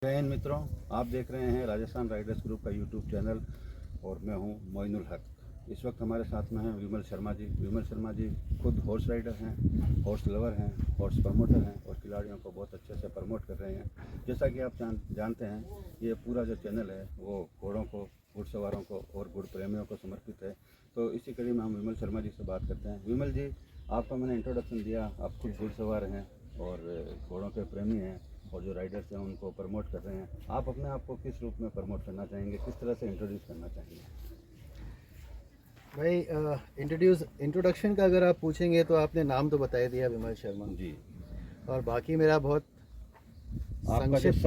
जय हिंद मित्रों, आप देख रहे हैं राजस्थान राइडर्स ग्रुप का यूट्यूब चैनल और मैं हूं मोइनुल हक। इस वक्त हमारे साथ में हैं विमल शर्मा जी। विमल शर्मा जी खुद हॉर्स राइडर हैं, हॉर्स लवर हैं, हॉर्स प्रमोटर हैं और खिलाड़ियों को बहुत अच्छे से प्रमोट कर रहे हैं। जैसा कि आप जानते हैं, ये पूरा जो चैनल है वो घोड़ों को, घुड़सवारों को और घुड़ प्रेमियों को समर्पित है। तो इसी कड़ी में हम विमल शर्मा जी से बात करते हैं। विमल जी, आपको मैंने इंट्रोडक्शन दिया, आप खुद घुड़सवार हैं और घोड़ों के प्रेमी हैं और जो राइडर्स हैं उनको प्रमोट कर रहे हैं। आप अपने आप को किस रूप में प्रमोट करना चाहेंगे, किस तरह से इंट्रोड्यूस करना चाहेंगे? भाई, इंट्रोडक्शन का अगर आप पूछेंगे तो आपने नाम तो बता ही दिया, विमल शर्मा। जी। और बाकी मेरा बहुत आपका जो संक्षिप्त।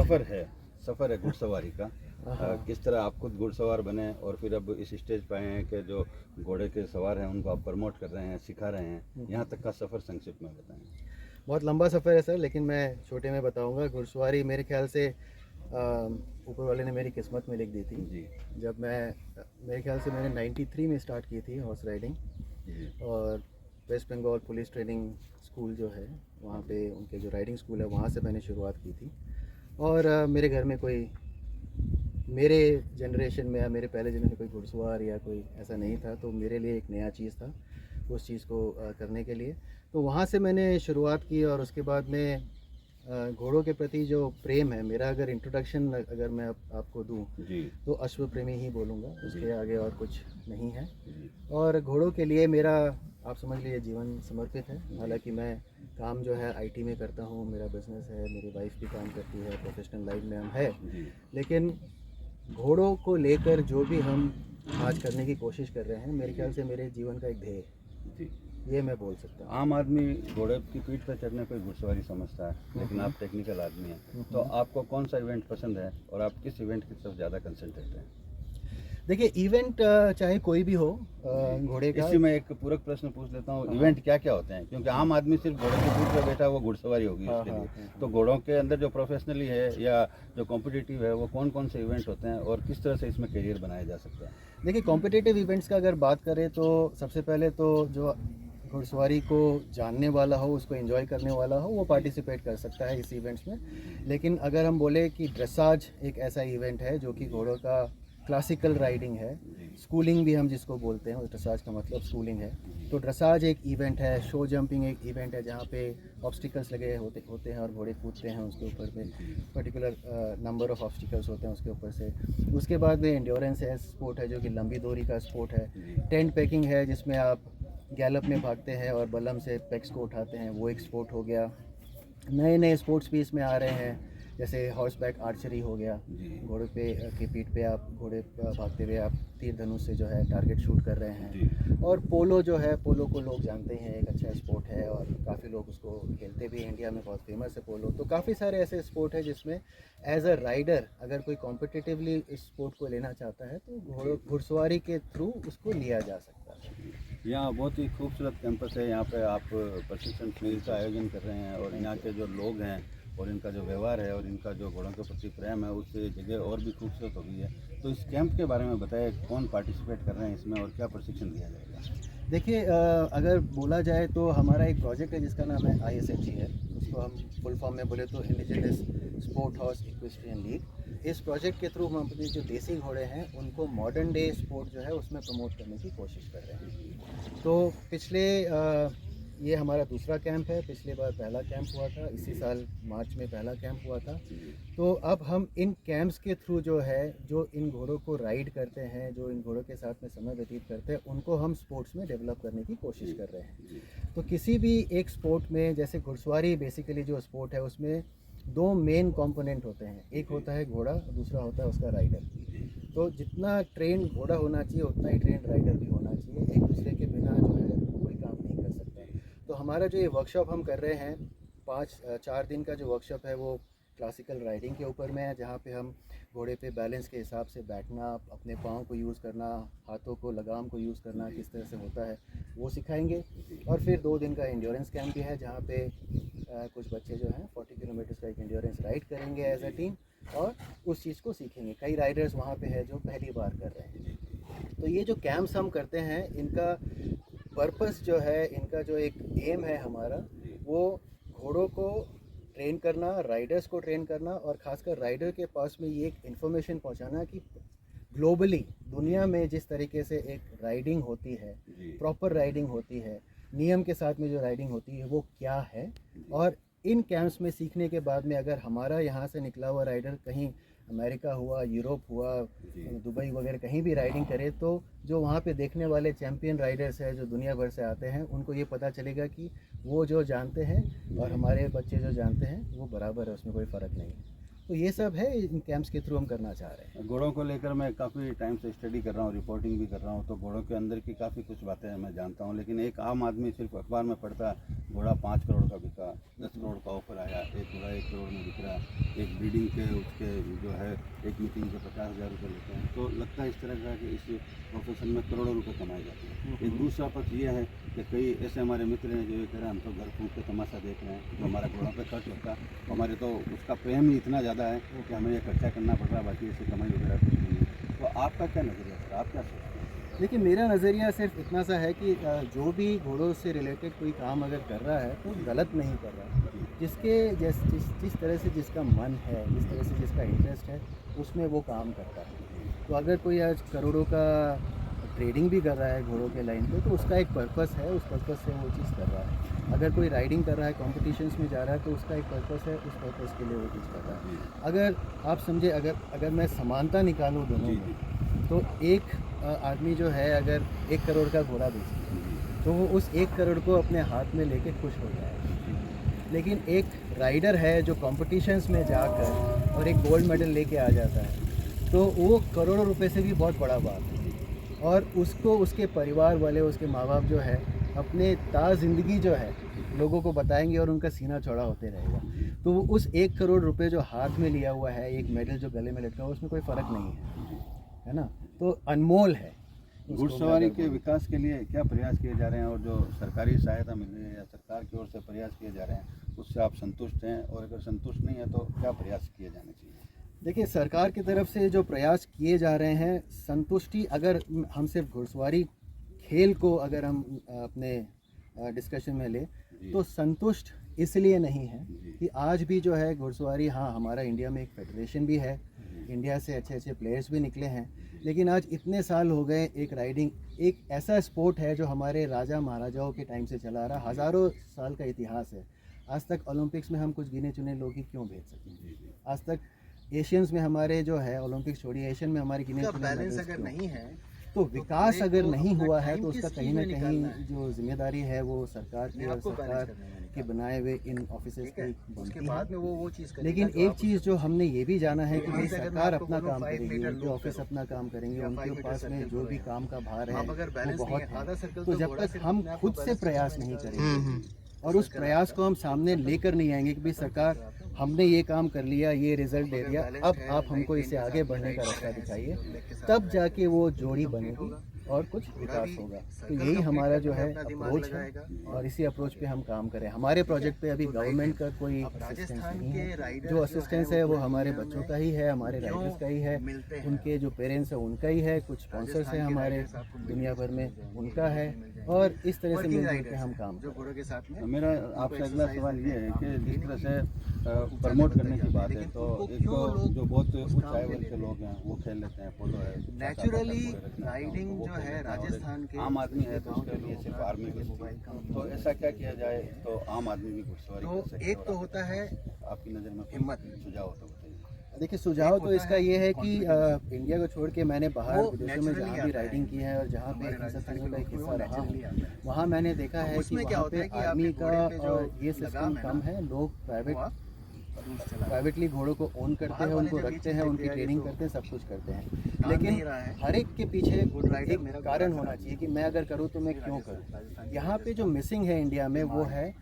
सफ़र है घुड़सवारी का, हाँ। किस तरह आप खुद घुड़सवार बने और फिर अब इस स्टेज पे आए हैं कि जो घोड़े के सवार हैं उनको आप प्रमोट कर रहे हैं, सिखा रहे हैं, यहाँ तक का सफ़र संक्षिप्त में बताएं। बहुत लंबा सफ़र है सर, लेकिन मैं छोटे में बताऊंगा। घुड़सवारी मेरे ख्याल से ऊपर वाले ने मेरी किस्मत में लिख दी थी। जी। जब मैं मेरे ख्याल से मैंने 93 में स्टार्ट की थी हॉर्स राइडिंग। जी। और West Bengal police training school जो है, वहाँ पे उनके जो राइडिंग स्कूल है, वहाँ से मैंने शुरुआत की थी। और मेरे घर में कोई, मेरे जनरेशन में या मेरे पहले जनरेशन में कोई घुड़सवार या कोई ऐसा नहीं था, तो मेरे लिए एक नया चीज़ था उस चीज़ को करने के लिए। तो वहाँ से मैंने शुरुआत की और उसके बाद में घोड़ों के प्रति जो प्रेम है मेरा, अगर इंट्रोडक्शन अगर मैं आपको दूं जी। तो अश्व प्रेमी ही बोलूँगा, जी। उसके आगे और कुछ नहीं है। जी। और घोड़ों के लिए मेरा, आप समझ लीजिए, जीवन समर्पित है। जी। हालांकि मैं काम जो है आईटी में करता हूँ, मेरा बिजनेस है, मेरी वाइफ भी काम करती है, प्रोफेशनल लाइफ में हम है। जी। लेकिन घोड़ों को लेकर जो भी हम आज करने की कोशिश कर रहे हैं, मेरे ख्याल से मेरे जीवन का एक ध्येय है, जी। ये मैं बोल सकता हूँ। आम आदमी घोड़े की पीठ पर चढ़ने को ही घुड़सवारी समझता है, लेकिन आप टेक्निकल आदमी हैं, तो आपको कौन सा इवेंट पसंद है और आप किस इवेंट की तरफ ज़्यादा कंसंट्रेट हैं? देखिए, इवेंट चाहे कोई भी हो, जी। घोड़े का। इसी में एक पूरक प्रश्न पूछ लेता हूँ, हाँ, हाँ। इवेंट क्या क्या होते हैं? क्योंकि आम आदमी सिर्फ घोड़े की पीठ पर बैठा है, वो घुड़सवारी होगी हाँ, उसके हाँ, लिए। हाँ, तो हाँ। घोड़ों के अंदर जो प्रोफेशनली है या जो कॉम्पिटिटिव है, वो कौन कौन से इवेंट होते हैं और किस तरह से इसमें करियर बनाया जा सकता है? देखिए, कॉम्पिटिटिव इवेंट्स का अगर बात करें तो सबसे पहले तो जो घुड़सवारी को जानने वाला हो, उसको एंजॉय करने वाला हो, वो पार्टिसिपेट कर सकता है इस इवेंट्स में। लेकिन अगर हम बोले कि ड्रेसाज एक ऐसा इवेंट है जो कि घोड़ों का क्लासिकल राइडिंग है, स्कूलिंग भी हम जिसको बोलते हैं, उस ड्रेसाज का मतलब स्कूलिंग है। तो ड्रेसाज एक इवेंट है, शो जंपिंग एक इवेंट है जहाँ पे ऑब्स्टिकल्स लगे होते हैं और घोड़े कूदते हैं उसके ऊपर में, पर्टिकुलर नंबर ऑफ ऑब्स्टिकल्स होते हैं उसके ऊपर से। उसके बाद में एंड्योरेंस है, स्पोर्ट है जो कि लंबी दूरी का स्पोर्ट है। टेंट पैकिंग है जिसमें आप गैलप में भागते हैं और बलम से पेक्स को उठाते हैं, वो एक स्पोर्ट हो गया। नए नए स्पोर्ट्स भी इसमें आ रहे हैं, जैसे हॉर्स बैक आर्चरी हो गया। घोड़े पे की पीठ पे आप घोड़े भागते हुए आप तीर धनुष से जो है टारगेट शूट कर रहे हैं। और पोलो जो है, पोलो को लोग जानते हैं, एक अच्छा स्पोर्ट है और काफ़ी लोग उसको खेलते भी हैं, इंडिया में बहुत फेमस है पोलो। तो काफ़ी सारे ऐसे स्पोर्ट है जिसमें एज अ राइडर अगर कोई कॉम्पिटिटिवली इस स्पोर्ट को लेना चाहता है तो घुड़सवारी के थ्रू उसको लिया जा सकता है। यहाँ बहुत ही खूबसूरत कैंपस है, यहाँ पे आप प्रशिक्षण शिविर का आयोजन कर रहे हैं और यहाँ के जो लोग हैं और इनका जो व्यवहार है और इनका जो घोड़ों के प्रति प्रेम है, उससे जगह और भी खूबसूरत हो गई है। तो इस कैंप के बारे में बताएं, कौन पार्टिसिपेट कर रहे हैं इसमें और क्या प्रशिक्षण दिया जाएगा? देखिए, अगर बोला जाए तो हमारा एक प्रोजेक्ट है जिसका नाम है ISFG है। उसको हम फुल फॉर्म में बोले तो indigenous sport horse equestrian league. इस प्रोजेक्ट के थ्रू हम अपने जो देसी घोड़े हैं उनको मॉडर्न डे स्पोर्ट जो है उसमें प्रमोट करने की कोशिश कर रहे हैं। तो पिछले ये हमारा दूसरा कैंप है। पिछले बार पहला कैंप हुआ था, इसी साल मार्च में पहला कैंप हुआ था। तो अब हम इन कैंप्स के थ्रू जो है, जो इन घोड़ों को राइड करते हैं, जो इन घोड़ों के साथ में समय व्यतीत करते हैं, उनको हम स्पोर्ट्स में डेवलप करने की कोशिश कर रहे हैं। तो किसी भी एक स्पोर्ट में, जैसे घुड़सवारी बेसिकली जो स्पोर्ट है उसमें दो मेन कंपोनेंट होते हैं, एक होता है घोड़ा, दूसरा होता है उसका राइडर। तो जितना ट्रेन घोड़ा होना चाहिए उतना ही ट्रेन राइडर भी होना चाहिए, एक दूसरे के बिना जो है कोई काम नहीं कर सकता। तो हमारा जो ये वर्कशॉप हम कर रहे हैं, 4 दिन का जो वर्कशॉप है वो क्लासिकल राइडिंग के ऊपर में है, जहाँ पे हम घोड़े पे बैलेंस के हिसाब से बैठना, अपने पाँव को यूज़ करना, हाथों को, लगाम को यूज़ करना किस तरह से होता है वो सिखाएंगे। और फिर 2 दिन का एंड्योरेंस कैंप भी है जहाँ पे कुछ बच्चे जो हैं 40 किलोमीटर का एक एंड्योरेंस राइड करेंगे एज अ टीम और उस चीज़ को सीखेंगे। कई राइडर्स वहाँ पे है जो पहली बार कर रहे हैं। तो ये जो कैंप्स हम करते हैं, इनका पर्पस जो है, इनका जो एक एम है हमारा, वो घोड़ों को ट्रेन करना, राइडर्स को ट्रेन करना और ख़ासकर राइडर के पास में ये एक इन्फॉर्मेशन पहुंचाना कि ग्लोबली दुनिया में जिस तरीके से एक राइडिंग होती है, जी। प्रॉपर राइडिंग होती है, नियम के साथ में जो राइडिंग होती है वो क्या है, और इन कैंप्स में सीखने के बाद में अगर हमारा यहाँ से निकला हुआ राइडर कहीं अमेरिका हुआ, यूरोप हुआ, जी। दुबई वगैरह कहीं भी राइडिंग करे तो जो वहाँ पे देखने वाले चैम्पियन राइडर्स हैं जो दुनिया भर से आते हैं उनको ये पता चलेगा कि वो जो जानते हैं और हमारे बच्चे जो जानते हैं वो बराबर है, उसमें कोई फ़र्क नहीं है। तो ये सब है इन कैंप्स के थ्रू हम करना चाह रहे हैं। घोड़ों को लेकर मैं काफ़ी टाइम से स्टडी कर रहा हूँ, रिपोर्टिंग भी कर रहा हूँ, तो घोड़ों के अंदर की काफ़ी कुछ बातें मैं जानता हूँ। लेकिन एक आम आदमी सिर्फ अखबार में पढ़ता घोड़ा 5 करोड़ का बिका, 10 करोड़ का ऑफर आया, एक घोड़ा 1 करोड़ में बिक रहा, एक ब्रीडिंग के उसके जो है एक मीटिंग के 50,000 रुपये लेते हैं, तो लगता है इस तरह का कि इस प्रोफेशन में करोड़ों रुपये कमाए जाते हैं। एक दूसरा पक्ष ये है कि कई ऐसे हमारे मित्र हैं जो ये कह रहे हैं हम तो घर फूंक के तमाशा देख रहे हैं, जो हमारा घोड़ों पर खर्च होता है हमारे तो उसका प्रेम ही इतना ज़्यादा है कि हमें ये खर्चा करना पड़ रहा है, बाकी इससे कमाई वगैरह कुछ नहीं है। तो आपका क्या नज़रिया सर, आप क्या सोचते हैं? देखिए मेरा नज़रिया सिर्फ इतना सा है कि जो भी घोड़ों से रिलेटेड कोई काम अगर कर रहा है तो गलत नहीं कर रहा है। जिसके जिस तरह से जिसका मन है, जिस तरह से जिसका इंटरेस्ट है उसमें वो काम करता है। तो अगर कोई आज करोड़ों का ट्रेडिंग भी कर रहा है घोड़ों के लाइन पे तो उसका एक पर्पस है, उस पर्पस से वो चीज़ कर रहा है। अगर कोई राइडिंग कर रहा है, कॉम्पिटिशन्स में जा रहा है तो उसका एक पर्पस है, उस पर्पस के लिए वो चीज़ कर रहा है। अगर आप समझे, अगर मैं समानता निकालूँ दोनों में, तो एक आदमी जो है अगर 1 करोड़ का घोड़ा बेचता है तो वो उस 1 करोड़ को अपने हाथ में लेके खुश हो जाएगा। लेकिन एक राइडर है जो कॉम्पिटिशन्स में जाकर और एक गोल्ड मेडल लेके आ जाता है तो वो करोड़ों रुपए से भी बहुत बड़ा बात है। और उसको उसके परिवार वाले, उसके माँ बाप जो है अपने ज़िंदगी जो है लोगों को बताएंगे और उनका सीना चौड़ा होते रहेगा। तो वो उस 1 करोड़ रुपए जो हाथ में लिया हुआ है, एक मेडल जो गले में लटका हुआ, उसमें कोई फ़र्क नहीं है ना। तो अनमोल है। घुड़सवारी के विकास के लिए क्या प्रयास किए जा रहे हैं, और जो सरकारी सहायता मिल रही है या सरकार की ओर से प्रयास किए जा रहे हैं उससे आप संतुष्ट हैं, और अगर संतुष्ट नहीं है तो क्या प्रयास किए जाने चाहिए? देखिए सरकार की तरफ से जो प्रयास किए जा रहे हैं, संतुष्टि अगर हम सिर्फ घुड़सवारी खेल को अगर हम अपने डिस्कशन में ले तो संतुष्ट इसलिए नहीं है कि आज भी जो है घुड़सवारी, हाँ हमारा इंडिया में एक फेडरेशन भी है, इंडिया से अच्छे अच्छे प्लेयर्स भी निकले हैं, लेकिन आज इतने साल हो गए एक राइडिंग एक ऐसा स्पोर्ट है जो हमारे राजा महाराजाओं के टाइम से चला आ रहा, हज़ारों साल का इतिहास है। आज तक ओलंपिक्स में हम कुछ गिने चुने लोग ही क्यों भेज सकते? आज तक एशियंस में हमारे जो है, ओलंपिक्स छोड़िए, एशियन में हमारे गिने चुने बैलेंस अगर नहीं है तो विकास अगर नहीं हुआ है तो उसका कहीं ना कहीं जो जिम्मेदारी है वो सरकार की और सरकार के बनाए हुए इन ऑफिसर्स की बनती है। वो चीज़ लेकिन एक चीज़ जो हमने ये भी जाना है कि भाई सरकार अपना काम करेगी, उनके ऑफिस अपना काम करेंगे, उनके पास में जो भी काम का भार है वो बहुत है। तो जब तक हम खुद से प्रयास नहीं करेंगे और उस प्रयास को हम सामने लेकर नहीं आएंगे कि भाई सरकार हमने ये काम कर लिया, ये रिजल्ट दे दिया, अब आप हमको इससे आगे बढ़ने का रास्ता दिखाइए, तब जाके वो जोड़ी बनेगी और कुछ विकास होगा। तो यही हमारा जो है अप्रोच है और इसी अप्रोच पे हम काम करें। हमारे प्रोजेक्ट पे अभी गवर्नमेंट का कोई असिस्टेंस नहीं है, जो असिस्टेंस है वो हमारे बच्चों का ही है, हमारे राइडर्स का ही है, उनके जो पेरेंट्स हैं उनका ही है, कुछ स्पॉन्सर्स हैं हमारे दुनिया भर में उनका है, और इस तरह से मिलकर के हम काम करें। मेरा आपसे अगला सवाल ये है कि जिस तरह से प्रमोट करने की बात है तो एक तो जो बहुत उच्च आय वर्ग के लोग हैं वो खेल लेते हैं, पोलो है, नेचुरली राइडिंग जो है राजस्थान के आम आदमी है तो उसके लिए सिर्फ आर्मी के, तो ऐसा क्या किया जाए तो आम आदमी भी घुड़सवारी कर सके? एक तो होता है आपकी नज़र में हिम्मत, सुझाव तो बताइए। देखिए सुझाव तो इसका ये है कि इंडिया को छोड़ के मैंने बाहर विदेशों में जहाँ भी राइडिंग की है और जहाँ पे इन सब चीज़ों का एक हिस्सा रहा हूँ, वहाँ मैंने देखा है कि वहाँ पे आर्मी का और ये सिस्टम कम है। लोग प्राइवेटली घोड़ों को ओन करते हैं, उनको रखते हैं, उनकी ट्रेनिंग करते हैं, सब कुछ करते हैं, लेकिन हर एक के पीछे एक कारण होना चाहिए कि मैं अगर करूँ तो मैं क्यों करूँ। यहाँ पे जो मिसिंग है इंडिया में वो है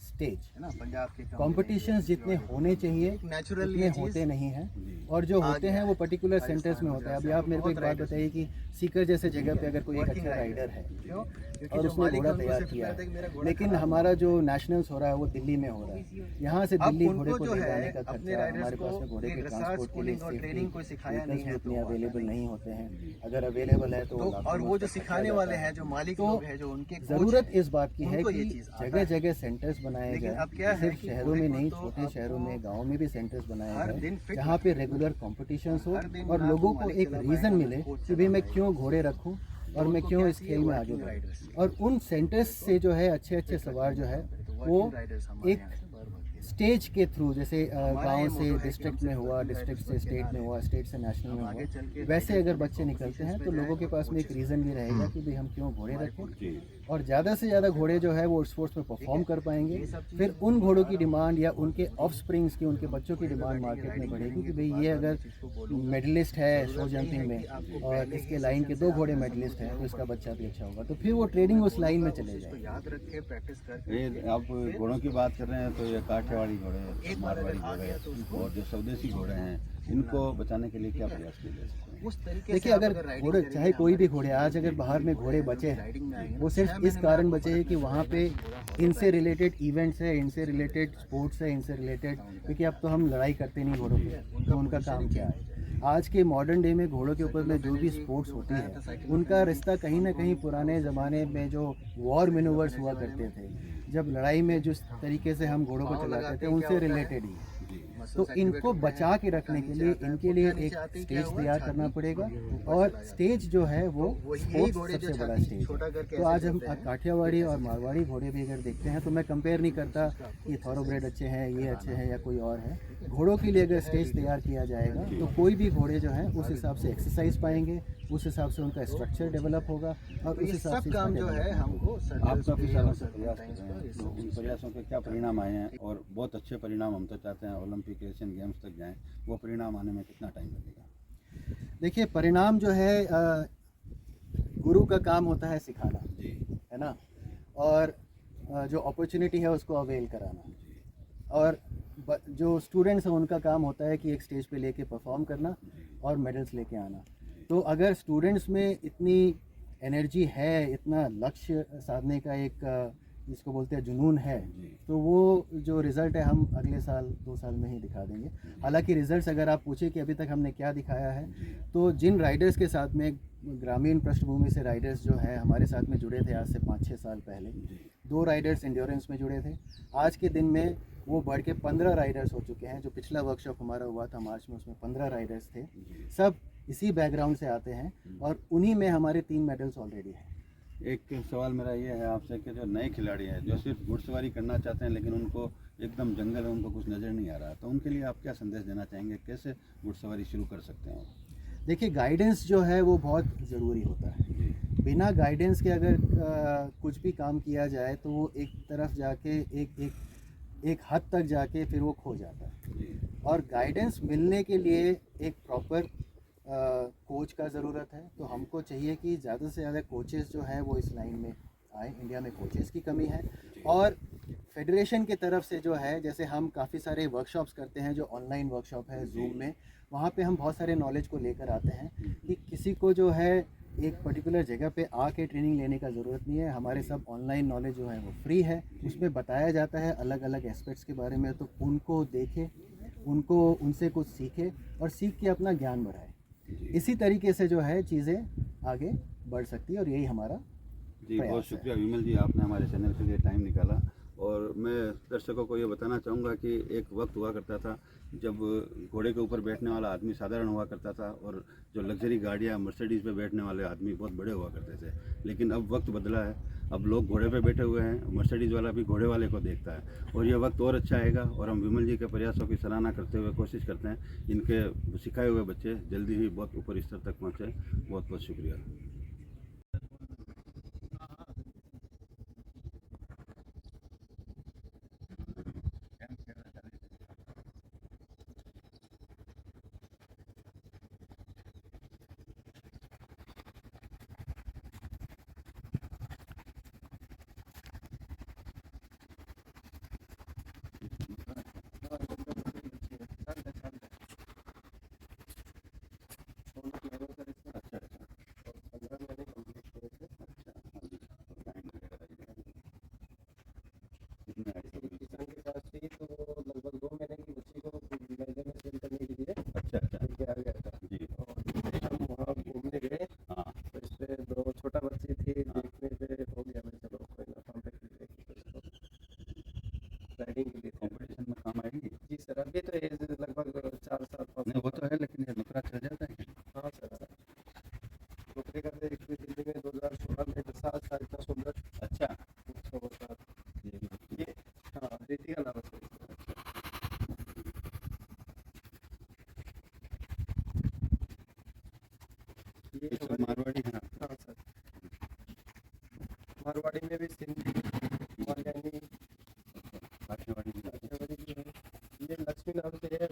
स्टेज। पंजाब के कॉम्पिटिशन्स जितने होने चाहिए नेचुरल उतने होते नहीं हैं। और जो आ होते गया हैं वो है पर्टिकुलर सेंटर्स राजस्थान में होते हैं। अभी गुजरात आप मेरे को एक बहुत बात riders बताइए कि सीकर जैसे जगह पे अगर कोई एक Working अच्छा riders राइडर है क्यों? क्योंकि और जो उसने मालिक घोड़ा है, उनको तैयार सिर्फ किया रहता है कि मेरा है, घोड़ा लेकिन खराब हमारा जो नेशनल्स हो रहा है वो दिल्ली में हो रहा है, यहाँ से अब दिल्ली घोड़े उनको को जो ले है जाने का अपने खर्चा, राइडर्स हमारे को पास में घोड़े के एक रिसर्च ट्रांसपोर्ट के लिए स्कूलिंग और सेफ्टी ट्रेनिंग कोई सिखाया नहीं व्हीकल्स भी है उतनी तो वो आता अवेलेबल नहीं। नहीं होते हैं, अगर अवेलेबल है तो तो लाखों और में वो जो उसका खर्चा सिखाने जाता वाले है। हैं, जो मालिक तो लोग हैं, जो उनके कोच ज़रूरत हैं, इस बात की है उनको कि ये चीज़ आता जगह है। जगह सेंटर्स बनाए लेकिन जाए, अब क्या है सिर्फ कि शहरों घोड़े में को नहीं, तो छोटे शहरों आपको में, गाँव में भी सेंटर्स बनाए हर जाए, दिन fit जहाँ पे रखना रेगुलर कॉम्पिटिशन्स हो हर दिन और ना लोगों तो को मालिक एक चला रीज़न पाएगा, मिले ना कोच कि भाई चला मैं पाएगा। क्यों घोड़े रखूँ और तो मैं उनको क्यों क्या इस चाहिए? खेल में आगे वर्किंग बढ़ूँ। राइडर्स। और उन सेंटर्स से जो है अच्छे अच्छे सवार जो है वो वर्किंग राइडर्स हमारे एक यहाँ से बार बार खेलते हैं। स्टेज के थ्रू, जैसे हमारा गांव ये से मोटो है कि डिस्ट्रिक्ट हम में सिर्फ हुआ, वर्किंग डिस्ट्रिक्ट राइडर्स से को स्टेट खिला में रहे हुआ, हैं। स्टेट से नेशनल अब में आगे चल के हुआ, वैसे राइडर्स अगर भी बच्चे निकलते competitions हैं पे तो लोगों के जाएं पास और में एक coaches रीज़न भी रहेगा कि भाई हम क्यों घोड़े हमारे रखें, coach जी और ज़्यादा से ज़्यादा घोड़े जो है वो स्पोर्ट्स में परफॉर्म कर पाएंगे। ये सब चीज़ें फिर वो उन घोड़ों की बता रहा डिमांड या उनके ऑफ स्प्रिंग्स की, उनके बच्चों की डिमांड बैठेंगे, मार्केट में राइडिंग बढ़ेगी कि करेंगे भाई तो ये बार-बार मैं अगर चीज़ को बोलूँगा। मेडलिस्ट है शो ज़रूरत नहीं जंपिंग है में कि आपको और पहले इसके ही लाइन सेशन के से 2 आपको घोड़े सब मेडलिस्ट कुछ हैं तो लेना इसका पड़ता बच्चा है। भी अच्छा होगा, तो फिर वो ट्रेडिंग उस लाइन में उस चले चीज़ को जाएगी। याद रखे, प्रैक्टिस करके ये आप घोड़ों की बात कर रहे हैं तो ये काठियावाड़ी घोड़े, एक बार मारवाड़ी अगर आ घोड़े गया तो उसको और जो स्वदेशी घोड़े हैं, इनको बचाने के लिए क्या प्रयास किए जा सकते हैं? उस तरीके देखिए, से आप अगर राइडिंग घोड़े करेंगे, चाहे कोई भी हमारे घोड़े आज अगर बाहर में घोड़े बचे राइडिंग में हैं, आएंगे वो ना, सिर्फ 6 इस महीने में कारण आपको बचे फर्क हैं कि नजर वहाँ आएगा पे कि घोड़ा follow इनसे कर रहा रिलेटेड इवेंट्स है, इनसे रिलेटेड स्पोर्ट्स है, इनसे रिलेटेड, क्योंकि अब तो हम लड़ाई करते नहीं घोड़ों पे, तो उनका काम क्या है। आज के मॉडर्न डे में घोड़ों के ऊपर में जो भी स्पोर्ट्स होती है उनका रिश्ता कहीं ना कहीं पुराने ज़माने में जो वॉर मैनूवर्स हुआ करते थे, जब लड़ाई में जिस तरीके से हम घोड़ों को चलाते थे उनसे रिलेटेड ही है। तो इनको बचा के रखने के लिए इनके लिए एक स्टेज तैयार करना पड़ेगा, और स्टेज जो है वो स्पोर्ट्स सबसे बड़ा स्टेज है। तो आज हम काठियावाड़ी और मारवाड़ी घोड़े भी अगर देखते हैं तो मैं कंपेयर नहीं करता कि थॉरोब्रेड अच्छे हैं, ये अच्छे हैं या कोई और है। घोड़ों के लिए अगर स्टेज तैयार किया जाएगा तो कोई भी घोड़े जो हैं उस हिसाब से एक्सरसाइज पाएंगे, उस हिसाब से उनका स्ट्रक्चर डेवलप होगा और उस हिसाब से काम जो है हमको आप काफ़ी सालों से प्रयास कर रहे हैं, तो उन प्रयासों के क्या परिणाम आए हैं? और बहुत अच्छे परिणाम हम तो चाहते हैं ओलंपिक एशियन गेम्स तक जाएं, वो परिणाम आने में कितना टाइम लगेगा? देखिए, परिणाम जो है गुरु का काम होता है सिखाना, जी है ना, और जो अपॉर्चुनिटी है उसको अवेल कराना, और जो स्टूडेंट्स हैं उनका काम होता है कि एक स्टेज पे लेके परफॉर्म करना और मेडल्स लेके आना। तो अगर स्टूडेंट्स में इतनी एनर्जी है, इतना लक्ष्य साधने का एक जिसको बोलते हैं जुनून है, तो वो जो रिज़ल्ट है हम अगले साल 2 साल में ही दिखा देंगे। हालांकि रिज़ल्ट्स अगर आप पूछे कि अभी तक हमने क्या दिखाया है, तो जिन राइडर्स के साथ में ग्रामीण पृष्ठभूमि से राइडर्स जो हैं हमारे साथ में जुड़े थे आज से 5-6 साल पहले, 2 राइडर्स एंड्योरेंस में जुड़े थे, आज के दिन में वो बढ़ के 15 राइडर्स हो चुके हैं। जो पिछला वर्कशॉप हमारा हुआ था मार्च में, उसमें 15 राइडर्स थे, सब इसी बैकग्राउंड से आते हैं और उन्हीं में हमारे 3 मेडल्स ऑलरेडी हैं। एक सवाल मेरा ये है आपसे कि जो नए खिलाड़ी हैं जो सिर्फ घुड़सवारी करना चाहते हैं लेकिन उनको एकदम जंगल में उनको कुछ नज़र नहीं आ रहा, तो उनके लिए आप क्या संदेश देना चाहेंगे, कैसे घुड़सवारी शुरू कर सकते हैं? देखिए, गाइडेंस जो है वो बहुत ज़रूरी होता है। बिना गाइडेंस के अगर कुछ भी काम किया जाए तो वो एक तरफ जाके एक हद तक जाके फिर वो खो जाता है। और गाइडेंस मिलने के लिए एक प्रॉपर कोच का ज़रूरत है। तो हमको चाहिए कि ज़्यादा से ज़्यादा कोचेस जो हैं वो इस लाइन में आए। इंडिया में कोचेस की कमी है, और फेडरेशन की तरफ से जो है, जैसे हम काफ़ी सारे वर्कशॉप्स करते हैं जो ऑनलाइन वर्कशॉप है जूम में, वहाँ पे हम बहुत सारे नॉलेज को लेकर आते हैं कि किसी को जो है एक पर्टिकुलर जगह पे आके ट्रेनिंग लेने का ज़रूरत नहीं है। हमारे सब ऑनलाइन नॉलेज जो है वो फ्री है, उसमें बताया जाता है अलग अलग एस्पेक्ट्स के बारे में। तो उनको देखे, उनसे कुछ सीखे और सीख के अपना ज्ञान बढ़ाए। इसी तरीके से जो है चीज़ें आगे बढ़ सकती है, और यही हमारा जी बहुत शुक्रिया विमल जी, आपने हमारे चैनल के लिए टाइम निकाला। और मैं दर्शकों को ये बताना चाहूँगा कि एक वक्त हुआ करता था जब घोड़े के ऊपर बैठने वाला आदमी साधारण हुआ करता था और जो लग्जरी गाड़ियाँ मर्सिडीज़ पे बैठने वाले आदमी बहुत बड़े हुआ करते थे। लेकिन अब वक्त बदला है, अब लोग घोड़े पे बैठे हुए हैं, मर्सिडीज़ वाला भी घोड़े वाले को देखता है, और ये वक्त और अच्छा आएगा। और हम विमल जी के प्रयासों की सराहना करते हुए कोशिश करते हैं इनके सिखाए हुए बच्चे जल्दी ही बहुत ऊपर स्तर तक पहुँचे। बहुत बहुत शुक्रिया। 19 महीनों का इसमें अच्छा अच्छा और 15 महीने कंप्लीट हुए थे। अच्छा हाँ जी तो टाइम लगेगा ये। कितने आई इसकी तो किसान के साथ थी तो वो लगभग 2 महीने की बच्ची को मेले में सेल करने के लिए अच्छा अच्छा लेके आ गया था। जी और जैसे ही हम वहाँ घूमने गए हाँ तो इस पे 2 छोटा बच्ची थी, देखने पे हो गया भाई चलो कोई ना कॉन्टेक्ट करके राइडिंग के लिए थे। कंपटीशन में काम आएगी। जी सर, अभी तो एज लगभग 4 साल 5 नहीं वो साल तो है लेकिन ये नुकरा चल जाता है क्या? हाँ सर, नौकरी करते एक भी दिल्ली में 2016 में 7 साल इतना सुंदर अच्छा अच्छा होता ये भी ये। हाँ, रीति का नाम है सर इसका। ये ये सब हमारी मारवाड़ी है ना? हाँ सर, मारवाड़ी में भी सिंधी, मलयानी, काठियावाड़ी भी है। काठियावाड़ी भी है। ये लक्ष्मी नाम से है,